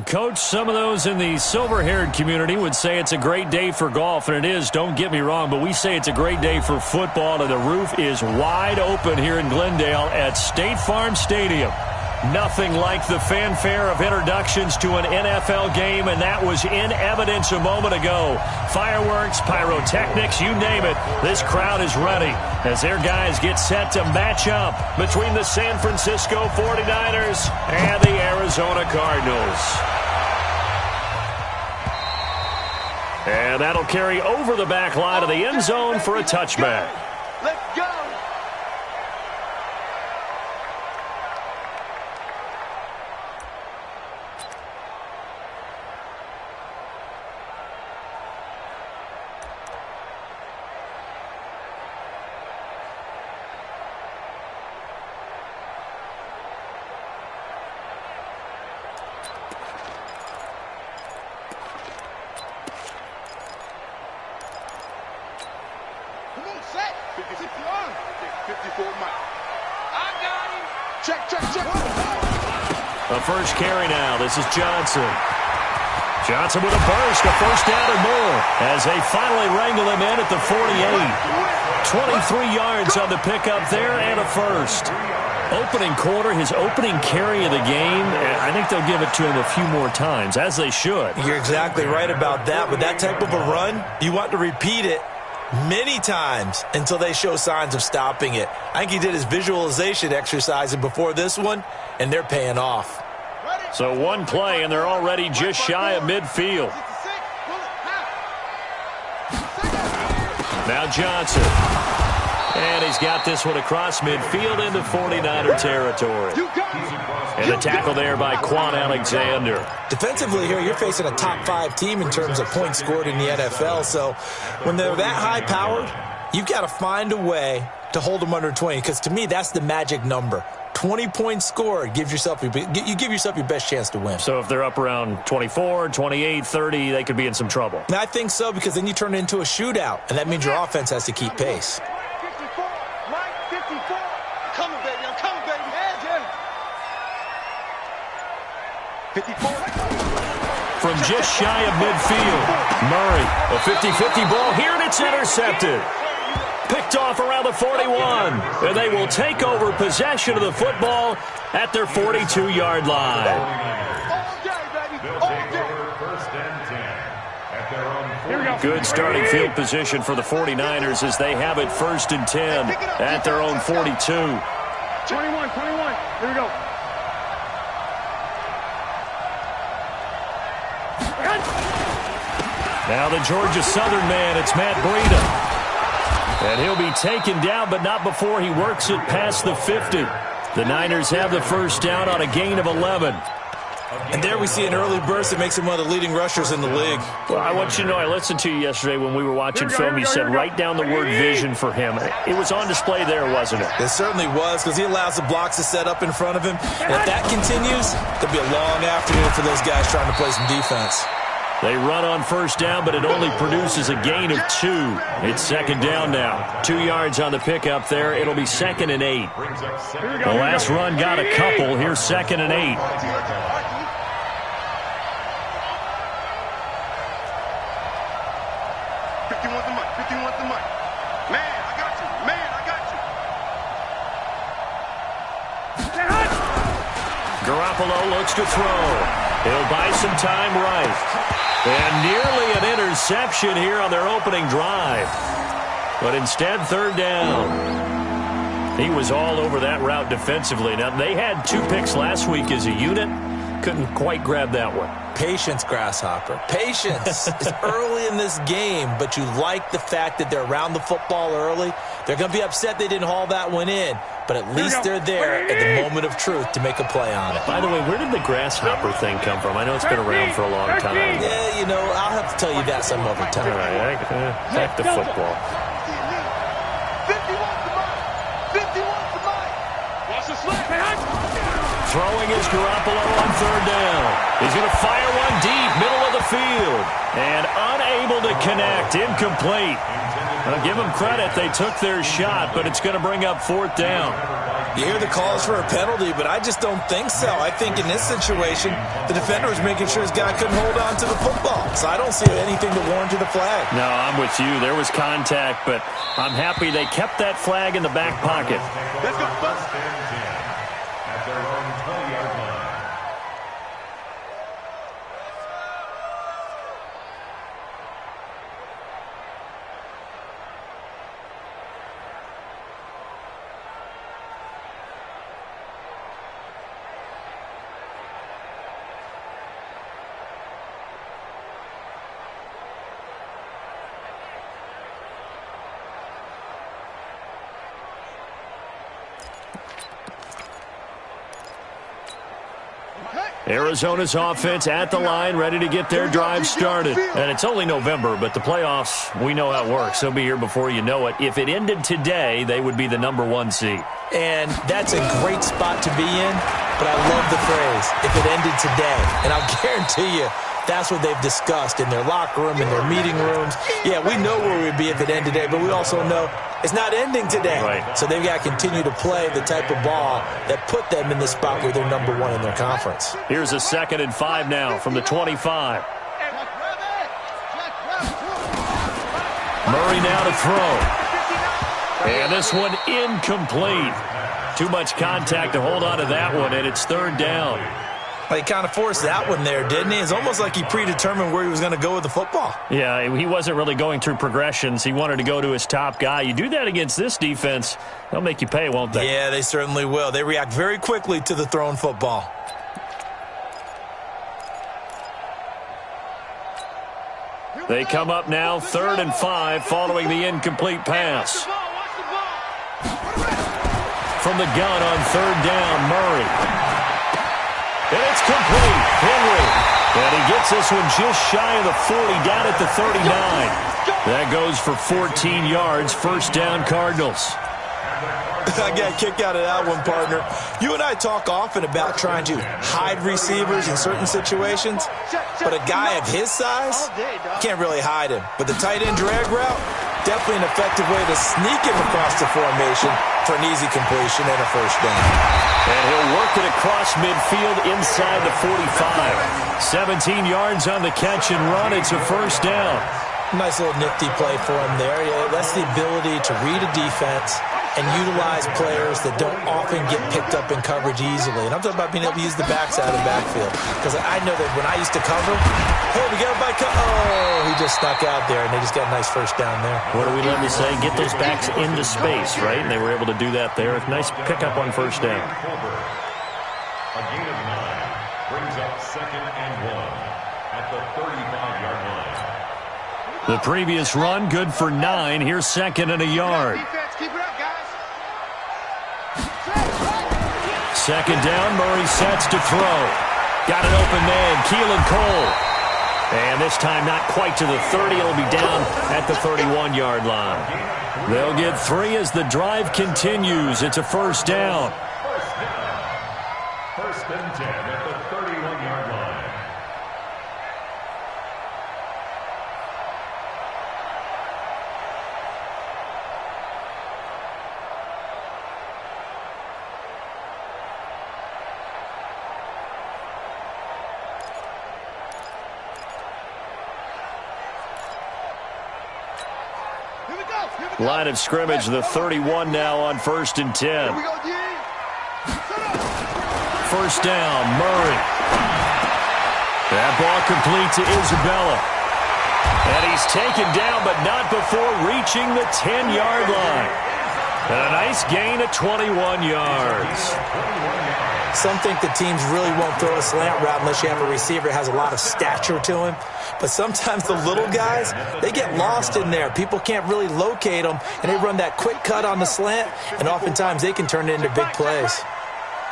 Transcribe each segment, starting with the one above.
Coach, some of those in the silver-haired community would say it's a great day for golf, and it is, don't get me wrong, but we say it's a great day for football, and the roof is wide open here in Glendale at State Farm Stadium. Nothing like the fanfare of introductions to an NFL game, and that was in evidence a moment ago. Fireworks, pyrotechnics, you name it. This crowd is ready as their guys get set to match up between the San Francisco 49ers and the Arizona Cardinals. And that'll carry over the back line of the end zone for a touchback. Let's go! The first carry now. This is Johnson. Johnson with a burst, a first down and more as they finally wrangle him in at the 48. 23 yards on the pickup there and a first. Opening quarter, his opening carry of the game, I think they'll give it to him a few more times, as they should. You're exactly right about that. With that type of a run, you want to repeat it many times until they show signs of stopping it. I think he did his visualization exercise before this one, and they're paying off. So one play, and they're already just shy of midfield. Now Johnson. And he's got this one across midfield into 49er territory. And the tackle there by Quan Alexander. Defensively here, you're facing a top-5 team in terms of points scored in the NFL. So when they're that high-powered, you've got to find a way to hold them under 20. Because to me, that's the magic number. 20 points scored, you give yourself your best chance to win. So if they're up around 24, 28, 30, they could be in some trouble. And I think so, because then you turn it into a shootout, and that means your offense has to keep pace. 54, Mike, 54. Coming, baby, I'm coming, baby. Edge, 54. From just shy of midfield, Murray, a 50-50 ball here, and it's intercepted. Picked off around the 41, and they will take over possession of the football at their 42-yard line. All day, baby, all day. First and 10 at their own 42. Good starting field position for the 49ers as they have it 1st and 10 at their own 42. 21, here we go. Now the Georgia Southern man, it's Matt Breida. And he'll be taken down, but not before he works it past the 50. The Niners have the first down on a gain of 11. And there we see an early burst that makes him one of the leading rushers in the league. Well, I want you to know, I listened to you yesterday when we were watching film. You said write down the word vision for him. It was on display there, wasn't it? It certainly was, because he allows the blocks to set up in front of him. And if that continues, there'll be a long afternoon for those guys trying to play some defense. They run on first down, but it only produces a gain of 2. It's second down now. 2 yards on the pickup there. It'll be 2nd and 8. The last run got a couple. Here's 2nd and 8. 51 to Mike, 51 to Mike. Man, I got you. Man, I got you. Garoppolo looks to throw. He'll buy some time right. And nearly an interception here on their opening drive. But instead, 3rd down. He was all over that route defensively. Now, they had 2 picks last week as a unit. Couldn't quite grab that one. Patience, Grasshopper. Patience. It's early in this game, but you like the fact that they're around the football early. They're going to be upset they didn't haul that one in, but at least they're there at the moment of truth to make a play on it. By the way, where did the grasshopper thing come from? I know it's been around for a long time. Yeah, you know, I'll have to tell you that some other time. All right, back to football. 51 to Mike. 51 to Mike. Watch the slip. Throwing is Garoppolo on 3rd down. He's going to fire one deep, middle of the field. And unable to connect, incomplete. I'll give them credit, they took their shot, but it's going to bring up 4th down. You hear the calls for a penalty, but I just don't think so. I think in this situation, the defender was making sure his guy couldn't hold on to the football. So I don't see anything to warrant the flag. No, I'm with you. There was contact, but I'm happy they kept that flag in the back pocket. Let's go, Bucks. At their own 20-yard line. Arizona's offense at the line, ready to get their drive started. And it's only November, but the playoffs, we know how it works. They'll be here before you know it. If it ended today, they would be the #1 seed. And that's a great spot to be in, but I love the phrase, if it ended today. And I'll guarantee you, that's what they've discussed in their locker room, in their meeting rooms. Yeah, we know where we'd be if it ended today, but we also know it's not ending today. Right. So they've got to continue to play the type of ball that put them in the spot where they're #1 in their conference. Here's a 2nd and 5 now from the 25. Murray now to throw. And this one incomplete. Too much contact to hold on to that one, and it's 3rd down. He kind of forced that one there, didn't he? It's almost like he predetermined where he was going to go with the football. Yeah, he wasn't really going through progressions. He wanted to go to his top guy. You do that against this defense, they'll make you pay, won't they? Yeah, they certainly will. They react very quickly to the thrown football. They come up now 3rd and 5 following the incomplete pass. From the gun on 3rd down, Murray. And it's complete. Henry. And he gets this one just shy of the 40, down at the 39. That goes for 14 yards. 1st down, Cardinals. I got a kick out of that one, partner. You and I talk often about trying to hide receivers in certain situations, but a guy of his size can't really hide him. But the tight end drag route, definitely an effective way to sneak him across the formation for an easy completion and a 1st down. And he'll work it across midfield inside the 45. 17 yards on the catch and run. It's a 1st down. Nice little nifty play for him there. Yeah, that's the ability to read a defense and utilize players that don't often get picked up in coverage easily. And I'm talking about being able to use the backside of the backfield. Because I know that when I used to cover, hey, we got a bike. Oh, he just snuck out there, and they just got a nice 1st down there. What do we love to say? Get those backs into space, right? And they were able to do that there. Nice pickup on 1st down. A gain of 9 brings up 2nd and 1 at the 35-yard line. The previous run, good for 9. Here's 2nd and a yard. Keep it up, guys. 2nd down, Murray sets to throw. Got an open man, Keelan Cole. And this time not quite to the 30. It'll be down at the 31-yard line. They'll get 3 as the drive continues. It's a 1st down. 1st and 10 at the 31-yard line. Line of scrimmage, the 31 now on 1st and 10. 1st down, Murray. That ball complete to Isabella. And he's taken down, but not before reaching the 10-yard line. And a nice gain of 21 yards. Some think the teams really won't throw a slant route unless you have a receiver that has a lot of stature to him. But sometimes the little guys, they get lost in there. People can't really locate them, and they run that quick cut on the slant, and oftentimes they can turn it into big plays.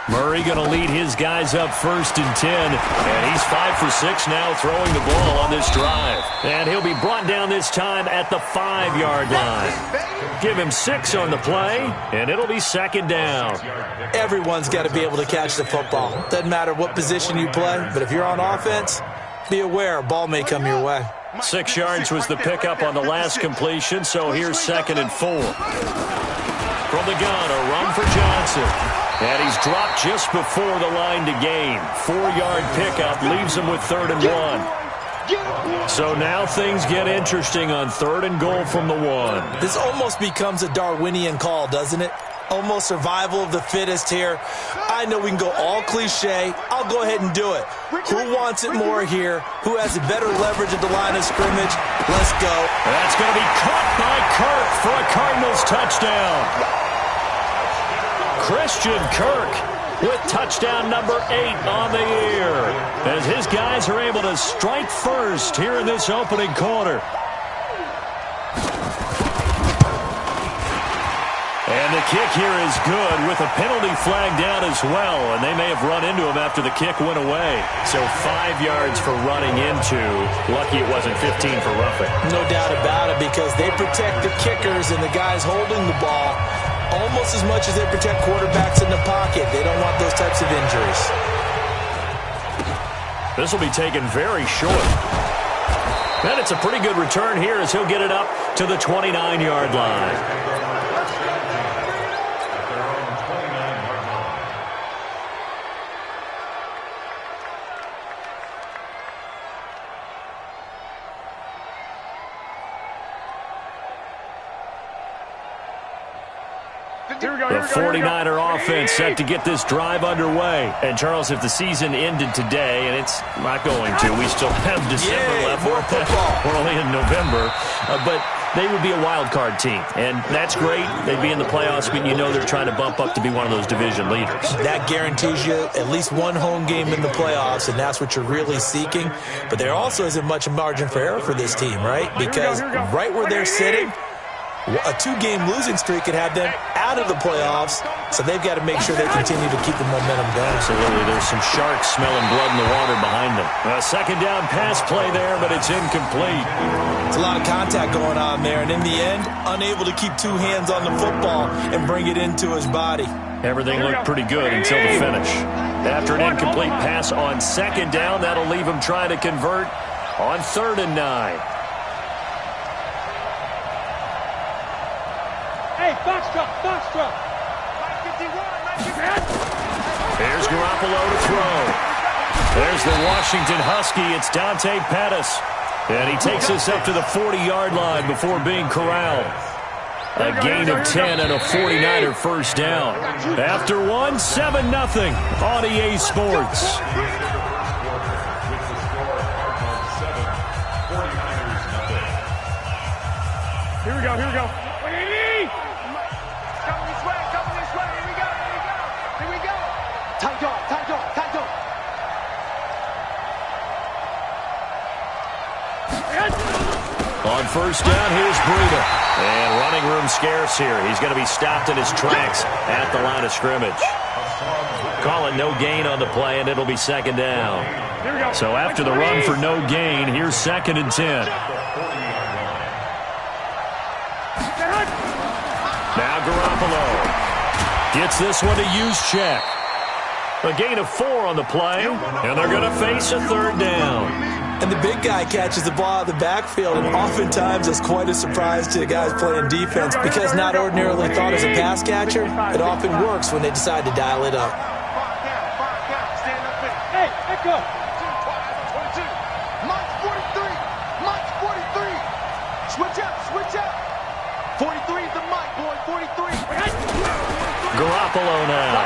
Murray going to lead his guys up 1st and 10. And he's 5 for 6 now throwing the ball on this drive. And he'll be brought down this time at the 5-yard line. Give him 6 on the play, and it'll be 2nd down. Everyone's got to be able to catch the football. Doesn't matter what position you play, but if you're on offense, be aware a ball may come your way. 6 yards was the pickup on the last completion, so here's 2nd and 4. From the gun, a run for Johnson. And he's dropped just before the line to gain. 4-yard pickup leaves him with 3rd and 1. So now things get interesting on 3rd and goal from the 1. This almost becomes a Darwinian call, doesn't it? Almost survival of the fittest here. I know we can go all cliche. I'll go ahead and do it. Who wants it more here? Who has the better leverage at the line of scrimmage? Let's go. That's going to be caught by Kirk for a Cardinals touchdown. Christian Kirk with touchdown number 8 on the year, as his guys are able to strike first here in this opening quarter. And the kick here is good with a penalty flag down as well, and they may have run into him after the kick went away. So 5 yards for running into. Lucky it wasn't 15 for roughing. No doubt about it, because they protect the kickers and the guys holding the ball almost as much as they protect quarterbacks in the pocket. They don't want those types of injuries. This will be taken very short. And it's a pretty good return here as he'll get it up to the 29-yard line. The 49er offense set to get this drive underway. And, Charles, if the season ended today, and it's not going to, we still have December left. More football. We're only in November. But they would be a wild card team. And that's great. They'd be in the playoffs, but you know they're trying to bump up to be one of those division leaders. That guarantees you at least one home game in the playoffs, and that's what you're really seeking. But there also isn't much margin for error for this team, right? Because right where they're sitting, a 2-game losing streak could have them out of the playoffs, so they've got to make sure they continue to keep the momentum going. Absolutely. There's some sharks smelling blood in the water behind them. A 2nd down pass play there, but it's incomplete. It's a lot of contact going on there, and in the end, unable to keep 2 hands on the football and bring it into his body. Everything looked pretty good until the finish. After an incomplete pass on 2nd down, that'll leave him trying to convert on 3rd and 9. Hey, box truck. There's Garoppolo to throw. There's the Washington Husky. It's Dante Pettis. And he takes us up to the 40-yard line before being corralled. A gain of 10 and a 49er first down. After 7-0 on EA Sports. Here we go. Tight dog. On first down, here's Breida. And running room scarce here. He's going to be stopped in his tracks at the line of scrimmage. Calling no gain on the play, and it'll be 2nd down. So after the run for no gain, here's 2nd and 10. Now Garoppolo gets this one to Juszczyk. A gain of 4 on the play, and they're going to face a 3rd down. And the big guy catches the ball out of the backfield, and oftentimes it's quite a surprise to the guys playing defense because not ordinarily thought as a pass catcher, it often works when they decide to dial it up. Hey, echo. 22. Mike's 43. Switch out. 43 is the Mike, boy. 43. Garoppolo now.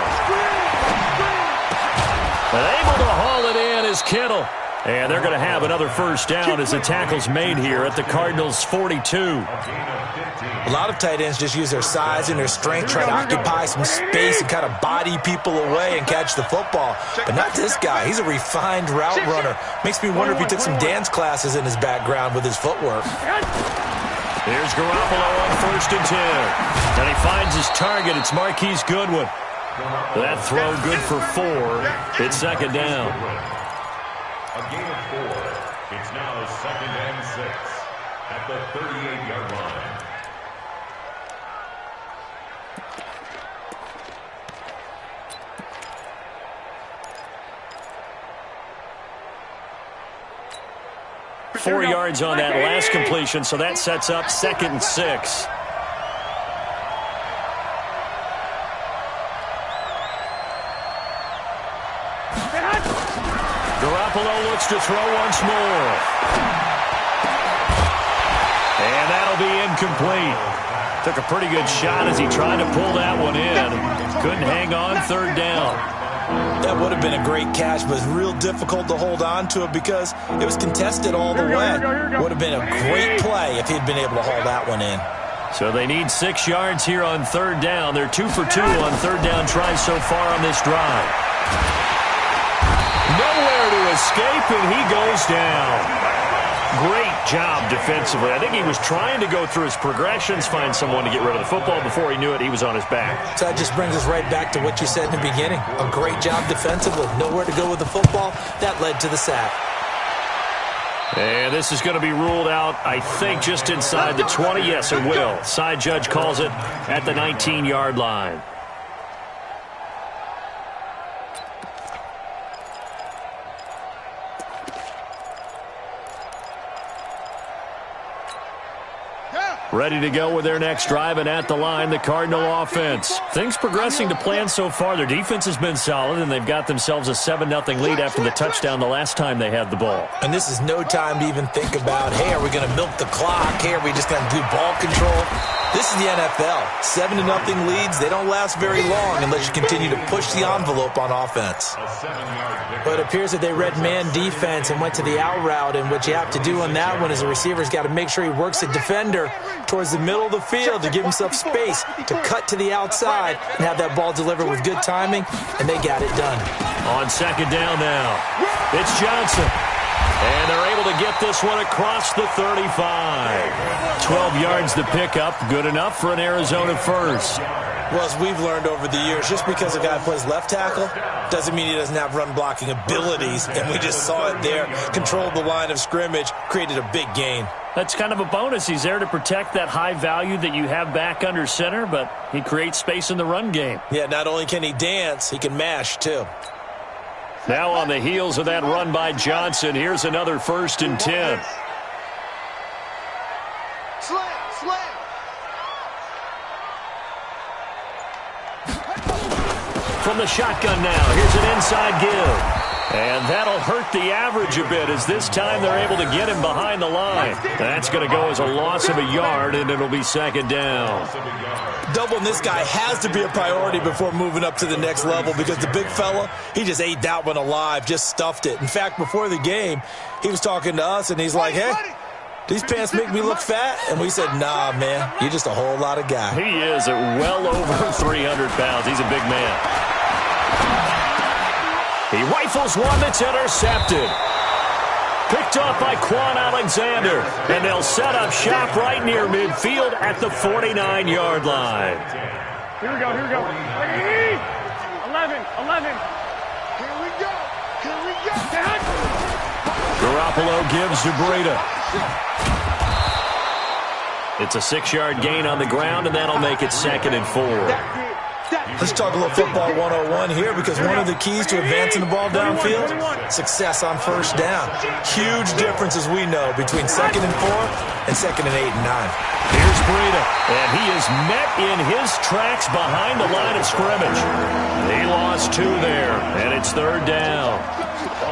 Able to haul it in is Kittle. And they're going to have another first down as the tackle's made here at the Cardinals' 42. A lot of tight ends just use their size and their strength, try to occupy some space and kind of body people away and catch the football. But not this guy. He's a refined route runner. Makes me wonder if he took some dance classes in his background with his footwork. Here's Garoppolo on 1st and 10. And he finds his target. It's Marquise Goodwin. That throw good for 4. It's 2nd down. A gain of 4. It's now 2nd and 6 at the 38-yard line. Four yards on that last completion, so that sets up 2nd and 6. Garoppolo looks to throw once more. And that'll be incomplete. Took a pretty good shot as he tried to pull that one in. Couldn't hang on, third down. That would have been a great catch, but it's real difficult to hold on to it because it was contested all the way. Would have been a great play if he'd been able to haul that one in. So they need 6 yards here on third down. They're 2 for 2 on third down tries so far on this drive. Nowhere to escape, and he goes down. Great job defensively. I think he was trying to go through his progressions, find someone to get rid of the football. Before he knew it, he was on his back. So that just brings us right back to what you said in the beginning. A great job defensively. Nowhere to go with the football. That led to the sack. And this is going to be ruled out, I think, just inside the 20. Yes, it will. Side judge calls it at the 19-yard line. Ready to go with their next drive, and at the line, the Cardinal offense. Things progressing to plan so far. Their defense has been solid, and they've got themselves a 7-0 lead after the touchdown the last time they had the ball. And this is no time to even think about, hey, are we going to milk the clock? Hey, are we just going to do ball control? This is the NFL. 7-0 leads, they don't last very long unless you continue to push the envelope on offense. But it appears that they read man defense and went to the out route, and what you have to do on that one is the receiver's got to make sure he works the defender towards the middle of the field to give himself space to cut to the outside and have that ball delivered with good timing, and they got it done. On second down now, it's Johnson. And they're able to get this one across the 35. 12 yards to pick up, good enough for an Arizona first. Well, as we've learned over the years, just because a guy plays left tackle doesn't mean he doesn't have run-blocking abilities, and we just saw it there. Controlled the line of scrimmage, created a big gain. That's kind of a bonus. He's there to protect that high value that you have back under center, but he creates space in the run game. Yeah, not only can he dance, he can mash, too. Now on the heels of that run by Johnson, here's another 1st and 10. From the shotgun now, here's an inside give. And that'll hurt the average a bit as this time they're able to get him behind the line. That's going to go as a loss of a yard, and it'll be second down. Doubling this guy has to be a priority before moving up to the next level because the big fella, he just ate that one alive, just stuffed it. In fact, before the game, he was talking to us, and he's like, hey, these pants make me look fat? And we said, nah, man, you're just a whole lot of guy. He is at well over 300 pounds. He's a big man. He rifles one that's intercepted. Picked off by Quan Alexander. And they'll set up shop right near midfield at the 49-yard line. Here we go. 11. Here we go. Garoppolo gives to Breida. It's a 6-yard gain on the ground, and that'll make it 2nd and 4. Let's talk a little football 101 here because one of the keys to advancing the ball downfield, success on first down. Huge difference, as we know, between 2nd and 4 and 2nd and 8 and 9. Here's Breida, and he is met in his tracks behind the line of scrimmage. He lost 2 there, and it's 3rd down.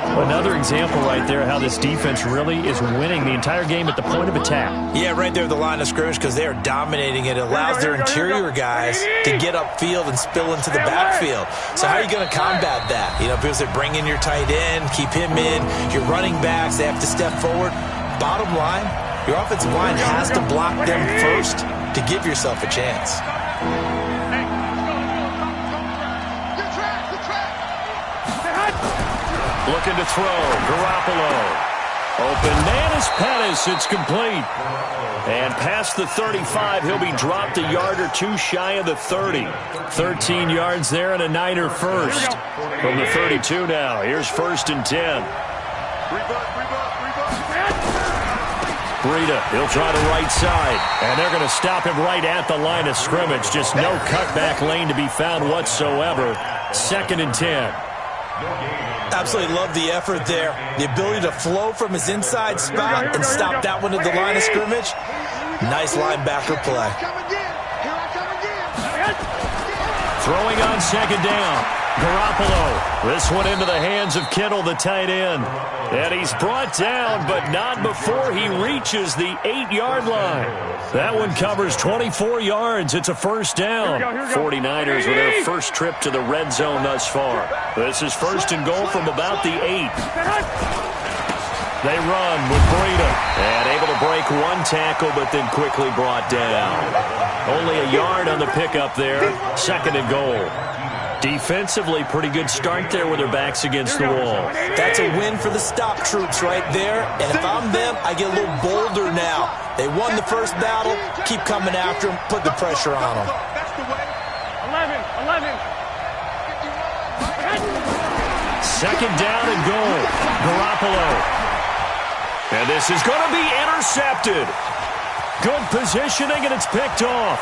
Another example right there how this defense really is winning the entire game at the point of attack. Yeah, right there at the line of scrimmage because they are dominating it. It allows their interior guys to get upfield and spill into the backfield. So how are you going to combat that? You know, because they bring in your tight end, keep him in. Your running backs, they have to step forward. Bottom line, your offensive line has to block them first to give yourself a chance. Looking to throw, Garoppolo. Open man is Pettis, it's complete. And past the 35, he'll be dropped a yard or 2 shy of the 30. 13 yards there and a Niner first. From the 32 now, here's 1st and 10. Breida, he'll try the right side. And they're going to stop him right at the line of scrimmage. Just no cutback lane to be found whatsoever. 2nd and 10. Absolutely love the effort there. The ability to flow from his inside spot and stop that one at the line of scrimmage. Nice linebacker play. Throwing on 2nd down. Garoppolo This one into the hands of Kittle, the tight end. And he's brought down, but not before he reaches the 8-yard line. That one covers 24 yards. It's a first down. 49ers with their first trip to the red zone thus far. This is first and goal from about the 8. They run with Breida. And able to break one tackle, but then quickly brought down. Only a yard on the pickup there. Second and goal. Defensively, pretty good start there with their backs against the wall. That's a win for the stop troops right there. And if I'm them, I get a little bolder now. They won the first battle. Keep coming after them. Put the pressure on them. 11. Second down and goal. Garoppolo. And this is going to be intercepted. Good positioning, and it's picked off.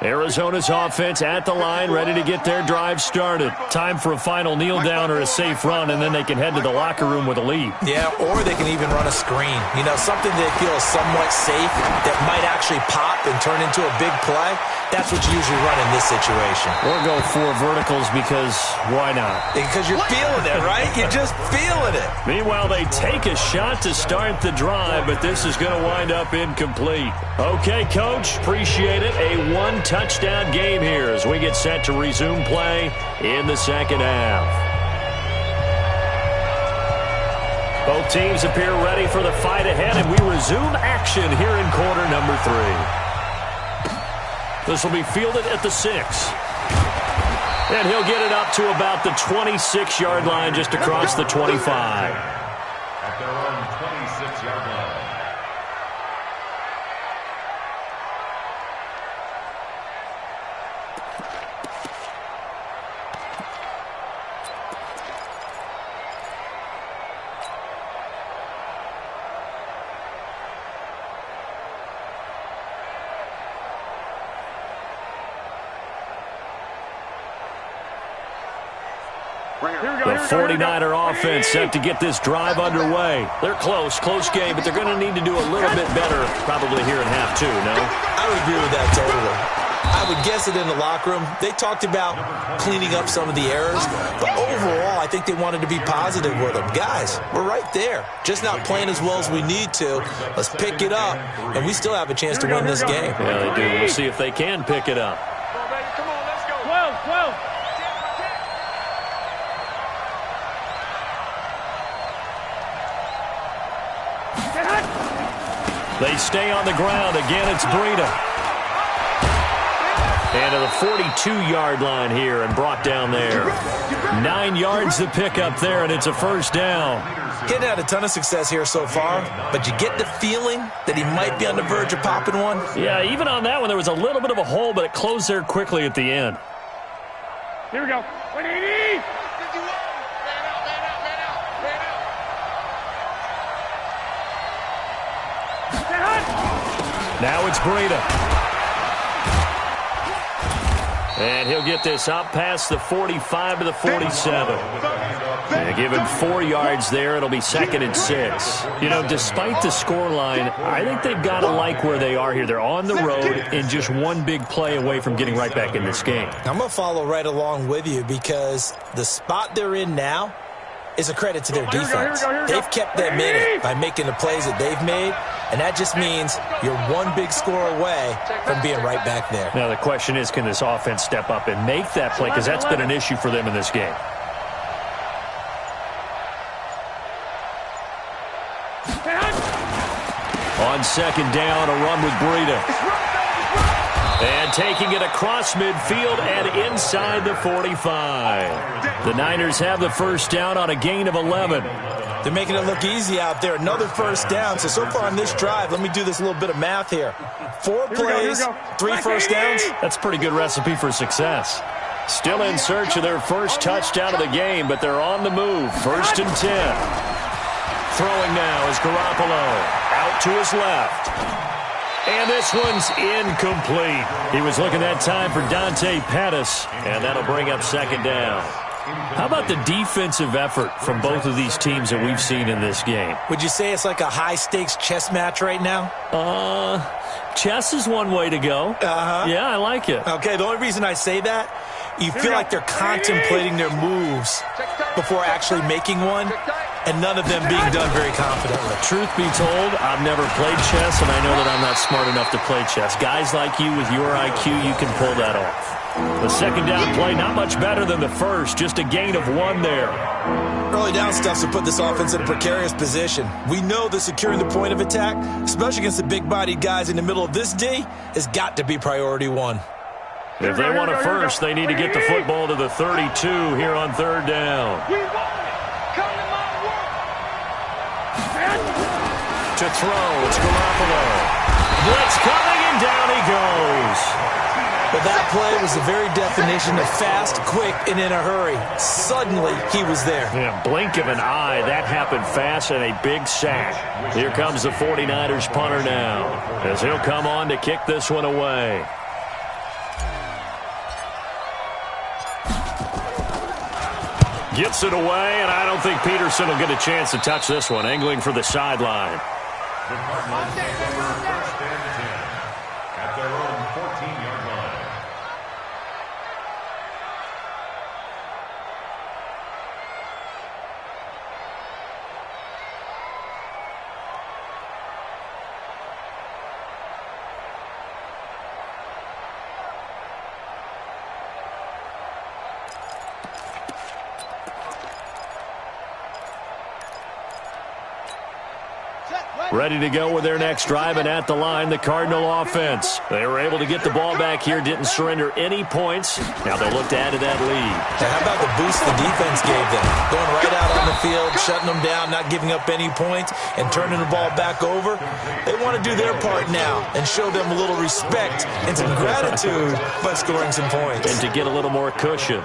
Arizona's offense at the line, ready to get their drive started. Time for a final kneel down or a safe run, and then they can head to the locker room with a lead. Yeah, or they can even run a screen. You know, something they feel is somewhat safe that might actually pop and turn into a big play. That's what you usually run in this situation. Or go 4 verticals because why not? Because you're feeling it, right? You're just feeling it. Meanwhile, they take a shot to start the drive, but this is going to wind up incomplete. Okay, Coach, appreciate it. A 1-touchdown game here as we get set to resume play in the second half. Both teams appear ready for the fight ahead, and we resume action here in quarter number 3. This will be fielded at the 6. And he'll get it up to about the 26-yard line, just across the 25. At their own 26-yard line. The 49er offense set to get this drive underway. They're close game, but they're going to need to do a little bit better probably here in half 2, no? I would agree with that totally. I would guess it in the locker room. They talked about cleaning up some of the errors, but overall, I think they wanted to be positive with them. Guys, we're right there. Just not playing as well as we need to. Let's pick it up, and we still have a chance to win this game. Yeah, they do. We'll see if they can pick it up. Come on, let's go. 12. They stay on the ground. Again, it's Breida. And to the 42-yard line here and brought down there. 9 yards to pick up there, and it's a first down. Getting had a ton of success here so far, but you get the feeling that he might be on the verge of popping one. Yeah, even on that one, there was a little bit of a hole, but it closed there quickly at the end. Here we go. 180. Now it's Breida. And he'll get this up past the 45 to the 47. And give him 4 yards there. It'll be second and 6. You know, despite the scoreline, I think they've got to like where they are here. They're on the road and just one big play away from getting right back in this game. I'm going to follow right along with you because the spot they're in now is a credit to their defense. They've kept them in it by making the plays that they've made, and that just means you're one big score away from being right back there. Now the question is, can this offense step up and make that play? Because that's been an issue for them in this game. On second down, a run with Breida. And taking it across midfield and inside the 45. The Niners have the first down on a gain of 11. They're making it look easy out there. Another first down. So far on this drive, let me do this little bit of math here. 4 plays, 3 first downs. That's a pretty good recipe for success. Still in search of their first touchdown of the game, but they're on the move. First and 10. Throwing now is Garoppolo. Out to his left. And this one's incomplete. He was looking that time for Dante Pettis, and that'll bring up second down. How about the defensive effort from both of these teams that we've seen in this game? Would you say it's like a high-stakes chess match right now? Chess is one way to go. Yeah, I like it. Okay, the only reason I say that, you feel like they're contemplating their moves before actually making one, and none of them being done very confidently. Truth be told, I've never played chess, and I know that I'm not smart enough to play chess. Guys like you with your IQ, you can pull that off. The second down play, not much better than the first, just a gain of 1 there. Early down stuff to put this offense in a precarious position. We know that securing the point of attack, especially against the big-bodied guys in the middle of this D, has got to be priority 1. If they want a first, they need to get the football to the 32 here on third down. To throw, it's Garoppolo. Blitz coming, and down he goes. But that play was the very definition of fast, quick, and in a hurry. Suddenly, he was there. Yeah, blink of an eye. That happened fast and a big sack. Here comes the 49ers punter now, as he'll come on to kick this one away. Gets it away, and I don't think Peterson will get a chance to touch this one. Angling for the sideline. The Cardinals take over first and 10 at their own 14-yard line. Ready to go with their next drive, and at the line, the Cardinal offense. They were able to get the ball back here, didn't surrender any points. Now they'll look to add to that lead. Now, how about the boost the defense gave them? Going right out on the field, shutting them down, not giving up any points, and turning the ball back over. They want to do their part now and show them a little respect and some gratitude by scoring some points. And to get a little more cushion.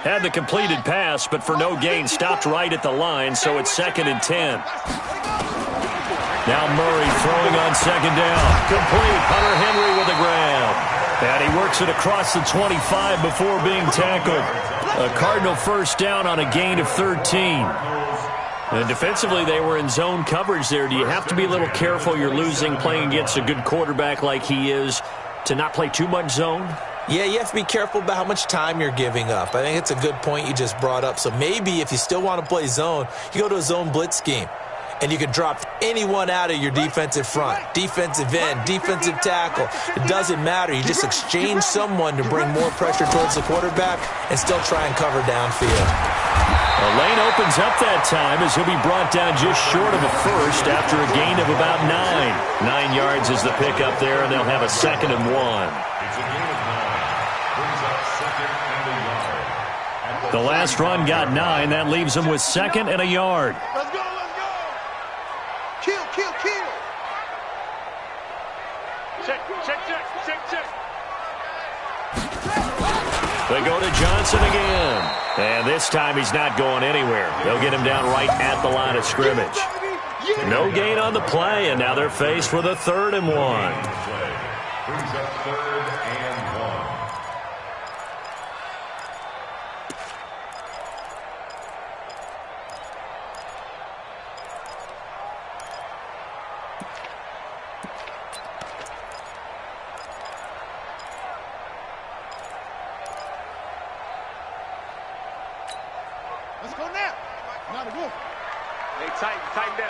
Had the completed pass, but for no gain, stopped right at the line, so it's 2nd and 10. Now Murray throwing on second down. Complete. Hunter Henry with a grab. And he works it across the 25 before being tackled. A Cardinal first down on a gain of 13. And defensively, they were in zone coverage there. Do you have to be a little careful? You're losing, playing against a good quarterback like he is, to not play too much zone? Yeah, you have to be careful about how much time you're giving up. I think it's a good point you just brought up. So maybe if you still want to play zone, you go to a zone blitz scheme. And you can drop anyone out of your defensive front, defensive end, defensive tackle. It doesn't matter. You just exchange someone to bring more pressure towards the quarterback and still try and cover downfield. A lane opens up that time as he'll be brought down just short of a first after a gain of about 9. 9 yards is the pickup there, and they'll have a 2nd and 1. It's a gain of 9. Brings up 2nd and a yard. The last run got 9. That leaves them with 2nd and a yard. Let's go, let's go. Kill, kill, kill. Check, check, check, check, check. They go to Johnson again. And this time he's not going anywhere. They'll get him down right at the line of scrimmage. No gain on the play, and now they're faced with a 3rd and 1. Brings up 3rd and 1. Let's go now. Not a wolf. Hey, tighten down.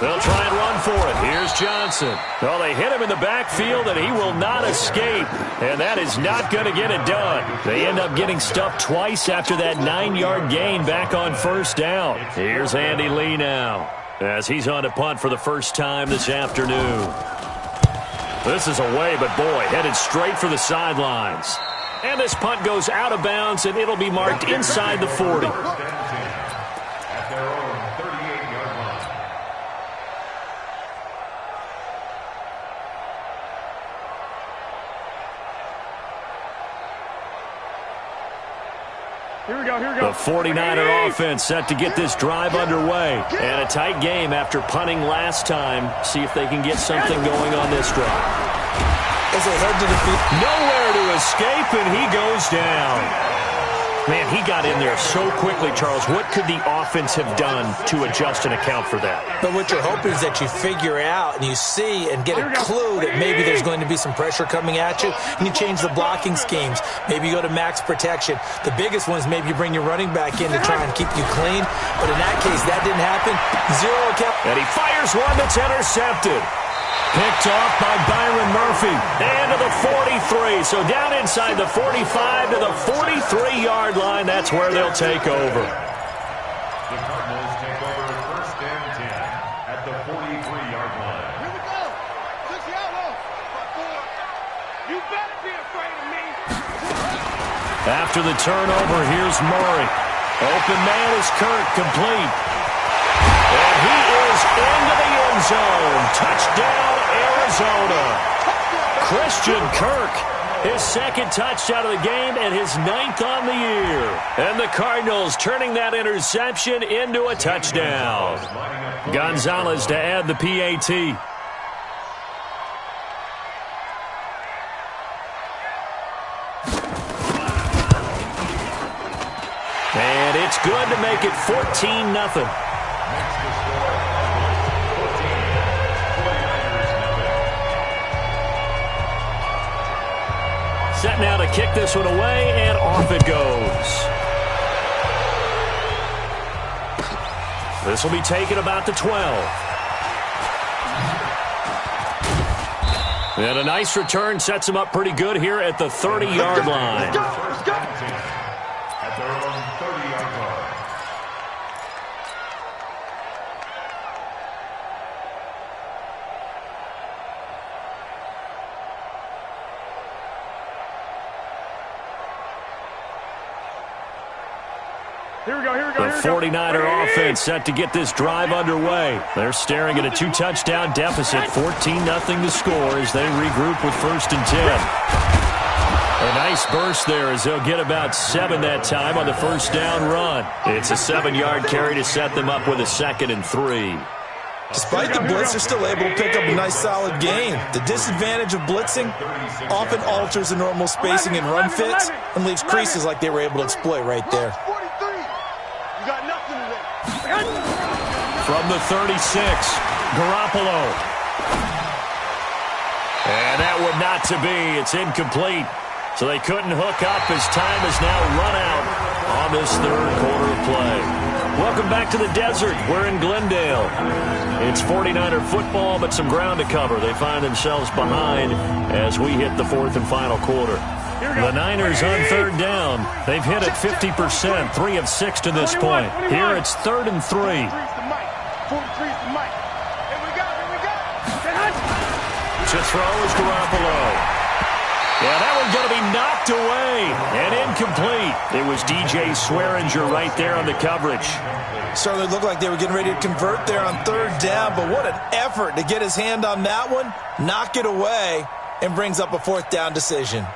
They'll try and run for it. Here's Johnson. Well, they hit him in the backfield, and he will not escape. And that is not going to get it done. They end up getting stuffed twice after that 9-yard gain back on first down. Here's Andy Lee now, as he's on to punt for the first time this afternoon. This is away, but boy, headed straight for the sidelines. And this punt goes out of bounds, and it'll be marked inside the 40. At their own 38-yard line. The 49er offense set to get this drive underway. And a tight game after punting last time. See if they can get something going on this drive. As they head to the field. Nowhere to escape, and he goes down. Man, he got in there so quickly, Charles. What could the offense have done to adjust and account for that? But what you're hoping is that you figure out and you see and get a clue that maybe there's going to be some pressure coming at you, and you change the blocking schemes. Maybe you go to max protection. The biggest one is maybe you bring your running back in to try and keep you clean. But in that case, that didn't happen. Zero account. And he fires one that's intercepted. Picked off by Byron Murphy. And to the 43. So down inside the 45 to the 43-yard line. That's where they'll take over. The Cardinals take over first and 10 at the 43-yard line. Here we go. You better be afraid of me. After the turnover, here's Murray. Open man is Kirk, complete. And he is into the end zone. Touchdown, Arizona. Christian Kirk, his second touchdown of the game and his 9th on the year. And the Cardinals turning that interception into a touchdown. Gonzalez to add the PAT. And it's good to make it 14-0. Set now to kick this one away, and off it goes. This will be taken about the 12. And a nice return sets him up pretty good here at the 30-yard line. At their own 30-yard line. The 49er offense set to get this drive underway. They're staring at a 2-touchdown deficit, 14-0 to score as they regroup with first and 10. A nice burst there as they'll get about 7 that time on the first down run. It's a 7-yard carry to set them up with a 2nd and 3. Despite the blitz, they're still able to pick up a nice solid gain. The disadvantage of blitzing often alters the normal spacing and run fits and leaves creases like they were able to exploit right there. From the 36, Garoppolo. And that would not to be. It's incomplete. So they couldn't hook up as time has now run out on this third quarter of play. Welcome back to the desert. We're in Glendale. It's 49er football, but some ground to cover. They find themselves behind as we hit the fourth and final quarter. The Niners on third down. They've hit it 50%, 3 of 6 to this point. Here it's 3rd and 3. To throw is Garoppolo. Yeah, that one's going to be knocked away and incomplete. It was DJ Swearinger right there on the coverage. Certainly looked like they were getting ready to convert there on third down, but what an effort to get his hand on that one, knock it away, and brings up a 4th down decision.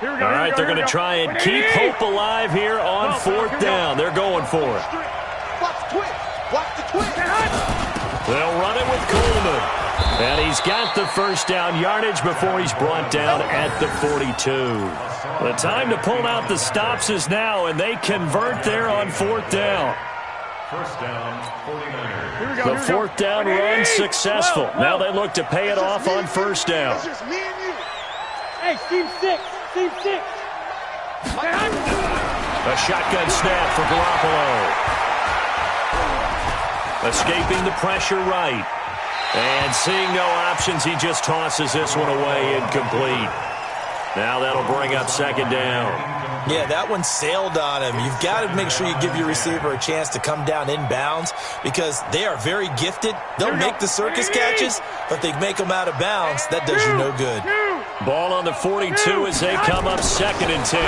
All right, they're going to try and keep hope alive here on 4th down. They're going for it. Watch the twist. Watch the twist. They'll run it with Coleman. And he's got the first down yardage before he's brought down at the 42. The time to pull out the stops is now, and they convert there on 4th down. First down, 49ers. The 4th down run successful. Now they look to pay it off on first down. It's just me and you. Hey, Steve 6. Steve 6. A shotgun snap for Garoppolo. Escaping the pressure right. And seeing no options, he just tosses this one away incomplete. Now that'll bring up 2nd down. Yeah, that one sailed on him. You've got to make sure you give your receiver a chance to come down inbounds because they are very gifted. They'll make the circus catches, but they make them out of bounds. That does you no good. Ball on the 42 as they come up 2nd and 10.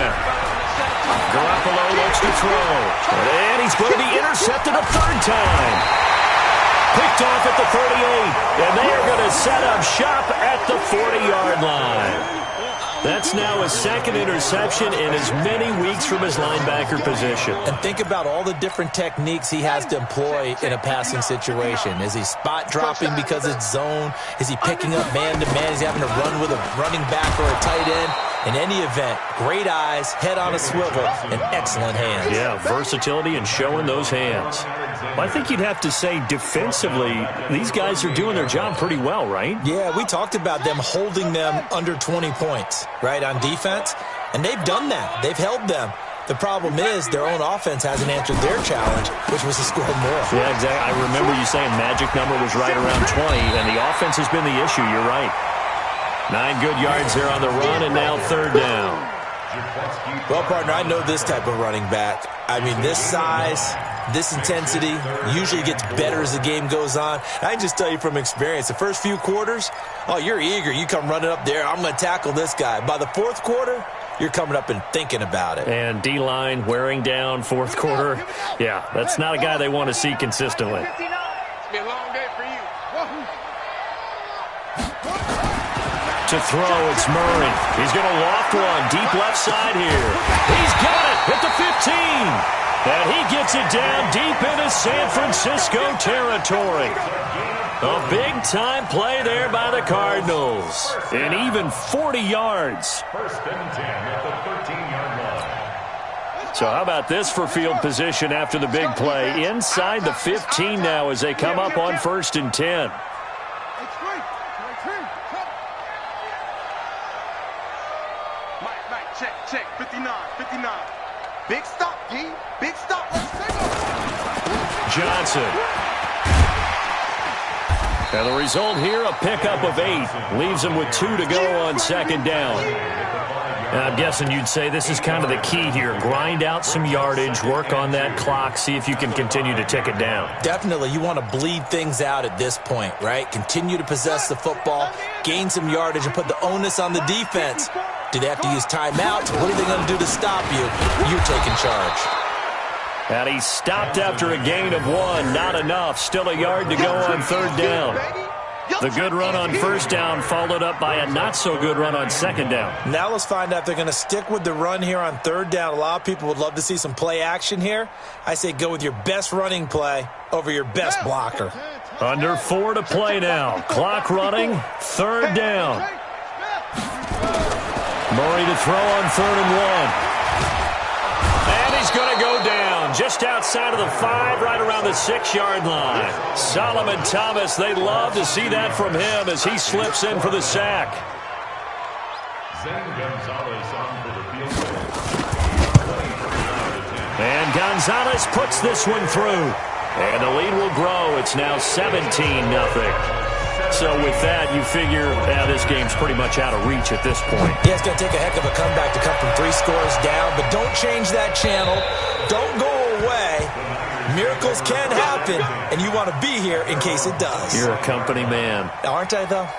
Garoppolo looks to throw. And he's going to be intercepted a 3rd time. Picked off at the 38. And they are going to set up shop at the 40-yard line. That's now his second interception in as many weeks from his linebacker position. And think about all the different techniques he has to employ in a passing situation. Is he spot dropping because it's zone? Is he picking up man-to-man? Is he having to run with a running back or a tight end? In any event, great eyes, head on a swivel, and excellent hands. Yeah, versatility and showing those hands. Well, I think you'd have to say defensively, these guys are doing their job pretty well, right? Yeah, we talked about them holding them under 20 points, right, on defense. And they've done that. They've held them. The problem is their own offense hasn't answered their challenge, which was to score more. Yeah, exactly. I remember you saying magic number was right around 20, and the offense has been the issue. You're right. 9 good yards there on the run, and now third down. Well, partner, I know this type of running back. I mean, this size, this intensity usually gets better as the game goes on. I can just tell you from experience, the first few quarters, oh, you're eager. You come running up there, I'm going to tackle this guy. By the fourth quarter, you're coming up and thinking about it. And D-line wearing down fourth quarter. Yeah, that's not a guy they want to see consistently. It's been a long day for you. To throw, it's Murray. He's going to loft one deep left side here. He's got it at the 15. And he gets it down deep into San Francisco territory. A big-time play there by the Cardinals. And even 40 yards. First and 10 at the 13-yard line. So how about this for field position after the big play? Inside the 15 now as they come up on first and 10. Check, 59. Big stop, D. Big stop. Let's take it. Johnson. And the result here, a pickup of 8. Leaves him with 2 to go on second down. And I'm guessing you'd say this is kind of the key here. Grind out some yardage, work on that clock, see if you can continue to tick it down. Definitely, you want to bleed things out at this point, right? Continue to possess the football, gain some yardage, and put the onus on the defense. Do they have to use timeouts? What are they going to do to stop you? You're taking charge. And he stopped after a gain of 1. Not enough. Still a yard to go on third down. The good run on first down followed up by a not-so-good run on second down. Now let's find out if they're going to stick with the run here on third down. A lot of people would love to see some play action here. I say go with your best running play over your best blocker. Under 4 to play now. Clock running. Third down. Murray to throw on 3rd and 1. And he's going to go down just outside of the 5, right around the 6-yard line. Solomon Thomas, they love to see that from him as he slips in for the sack. And Gonzalez puts this one through. And the lead will grow. It's now 17-0. So with that, you figure this game's pretty much out of reach at this point. Yeah, it's going to take a heck of a comeback to come from 3 scores down, but don't change that channel. Don't go away. Miracles can happen, and you want to be here in case it does. You're a company man. Aren't I, though?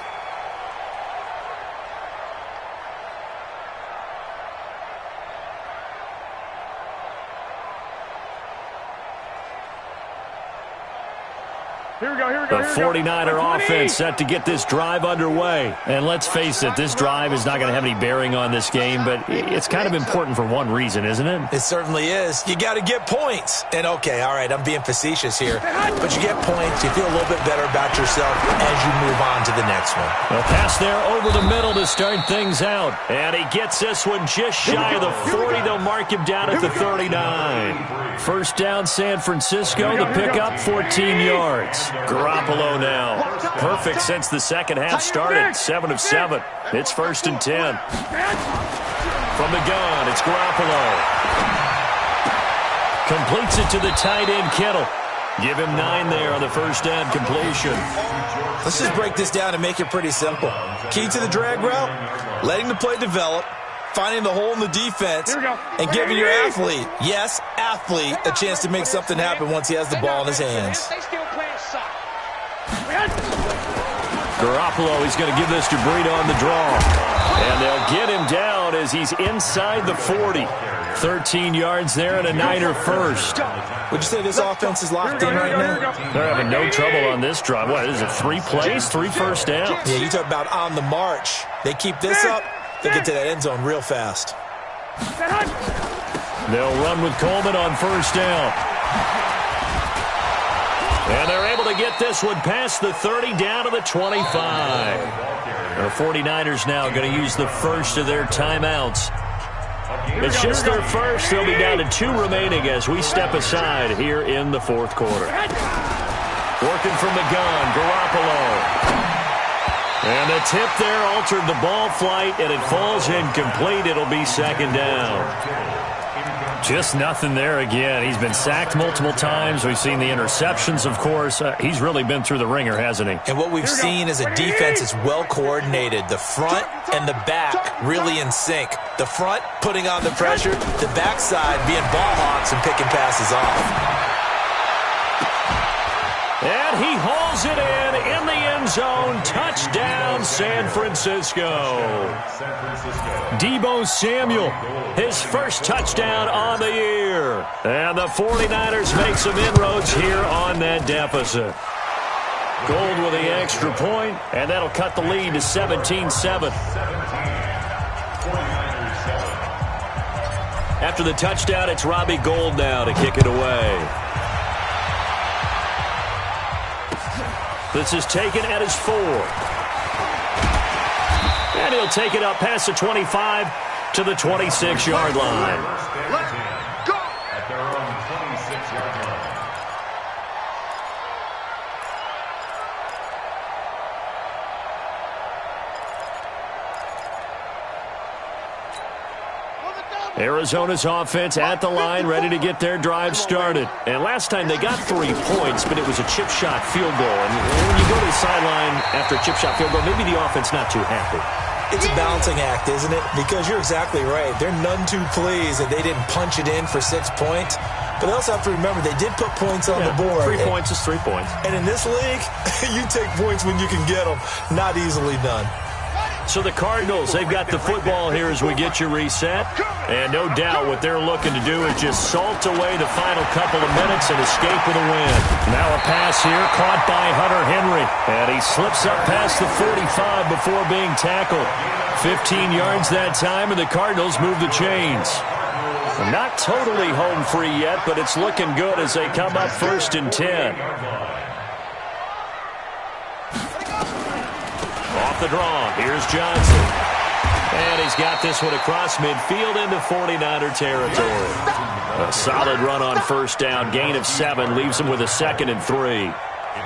The 49er offense set to get this drive underway. And let's face it, this drive is not going to have any bearing on this game, but it's kind of important for one reason, isn't it? It certainly is. You got to get points. And, okay, all right, I'm being facetious here, but you get points, you feel a little bit better about yourself as you move on to the next one. A pass there over the middle to start things out. And he gets this one just shy of the 40. They'll mark him down at the 39. First down, San Francisco. The pickup, 14 yards. Garoppolo now. Perfect since the second half started. 7 of 7. It's first and 10. From the gun, it's Garoppolo. Completes it to the tight end, Kittle. Give him 9 there on the first down completion. Let's just break this down and make it pretty simple. Key to the drag route, letting the play develop, finding the hole in the defense, and giving your athlete, yes, athlete, a chance to make something happen once he has the ball in his hands. Garoppolo, he's going to give this to Breida on the draw. And they'll get him down as he's inside the 40. 13 yards there and a Niner first. Would you say this offense is locked in right now? They're having no trouble on this drive. What is it, 3 plays, 3 first downs? Yeah, you talk about on the march. They keep this up, They'll get to that end zone real fast. They'll run with Coleman on first down. And they're able to get this one past the 30 down to the 25. The 49ers now going to use the first of their timeouts. It's just their first. They'll be down to 2 remaining as we step aside here in the fourth quarter. Working from the gun, Garoppolo. And the tip there altered the ball flight, and it falls incomplete. It'll be second down. Just nothing there again. He's been sacked multiple times. We've seen the interceptions, of course. He's really been through the ringer, hasn't he? And what we've seen is a defense that's well coordinated. The front and the back really in sync. The front putting on the pressure, the backside being ball hawks and picking passes off. And he hauls it in the end zone. Touchdown, San Francisco. Deebo Samuel, his first touchdown on the year. And the 49ers make some inroads here on that deficit. Gold with the extra point, and that'll cut the lead to 17-7. After the touchdown, it's Robbie Gould now to kick it away. This is taken at his 4. And he'll take it up past the 25 to the 26-yard line. Let's go! At their own 26-yard line. Arizona's offense at the line, ready to get their drive started. And last time they got 3 points, but it was a chip shot field goal. And when you go to the sideline after a chip shot field goal, maybe the offense not too happy. It's a balancing act, isn't it? Because you're exactly right. They're none too pleased that they didn't punch it in for 6 points. But they also have to remember they did put points on the board. 3 points is 3 points. And in this league, you take points when you can get them. Not easily done. So the Cardinals, they've got the football here as we get you reset. And no doubt what they're looking to do is just salt away the final couple of minutes and escape with a win. Now a pass here caught by Hunter Henry. And he slips up past the 45 before being tackled. 15 yards that time, and the Cardinals move the chains. Not totally home free yet, but it's looking good as they come up 1st and 10. Off the draw, here's Johnson. And he's got this one across midfield into 49er territory. A solid run on first down, gain of 7, leaves him with a 2nd and 3. I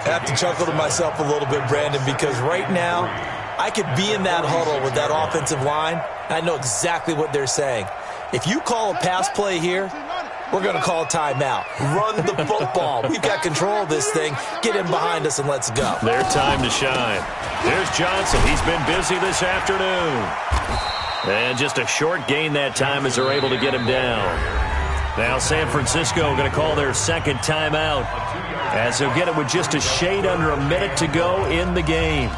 have to chuckle to myself a little bit, Brandon, because right now I could be in that huddle with that offensive line. I know exactly what they're saying. If you call a pass play here, we're going to call a timeout. Run the football. We've got control of this thing. Get in behind us and let's go. Their time to shine. There's Johnson. He's been busy this afternoon. And just a short gain that time as they're able to get him down. Now San Francisco going to call their 2nd timeout as they'll get it with just a shade under a minute to go in the game.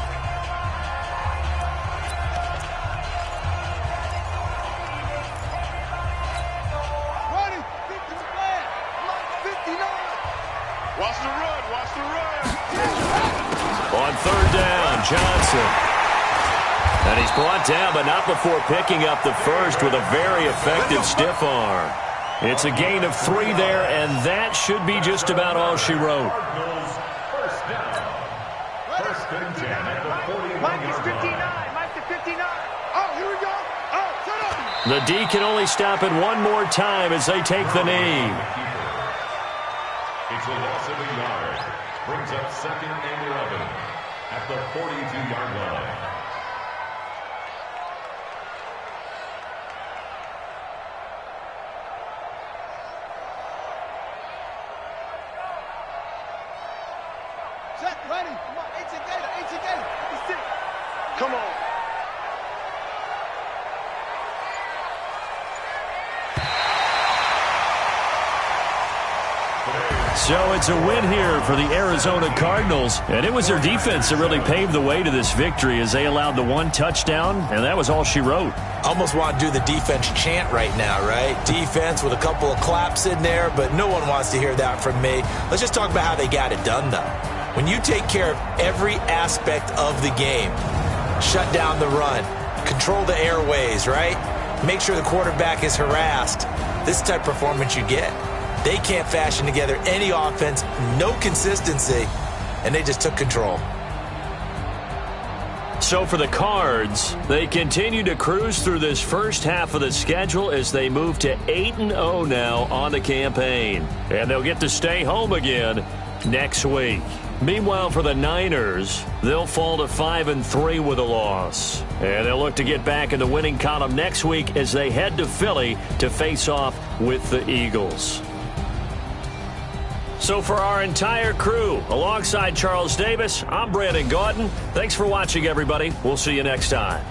On 3rd down, Johnson. And he's brought down, but not before picking up the first with a very effective stiff arm. It's a gain of 3 there, and that should be just about all she wrote. First down. 1st and 10 at the 41-yard Mike is 59. Mike to 59. Oh, here we go. Oh, shut up. The D can only stop it one more time as they take the knee. It's a loss of a yard. Brings up 2nd and 11 at the 42-yard line. Set, ready. Come on, 18 Gator. Come on. So it's a win here for the Arizona Cardinals, and it was their defense that really paved the way to this victory as they allowed the 1 touchdown, and that was all she wrote. Almost want to do the defense chant right now, right? Defense with a couple of claps in there, but no one wants to hear that from me. Let's just talk about how they got it done, though. When you take care of every aspect of the game, shut down the run, control the airways, right? Make sure the quarterback is harassed. This is the type of performance you get. They can't fashion together any offense, no consistency, and they just took control. So for the Cards, they continue to cruise through this first half of the schedule as they move to 8-0 now on the campaign. And they'll get to stay home again next week. Meanwhile, for the Niners, they'll fall to 5-3 with a loss. And they'll look to get back in the winning column next week as they head to Philly to face off with the Eagles. So for our entire crew, alongside Charles Davis, I'm Brandon Gaudin. Thanks for watching, everybody. We'll see you next time.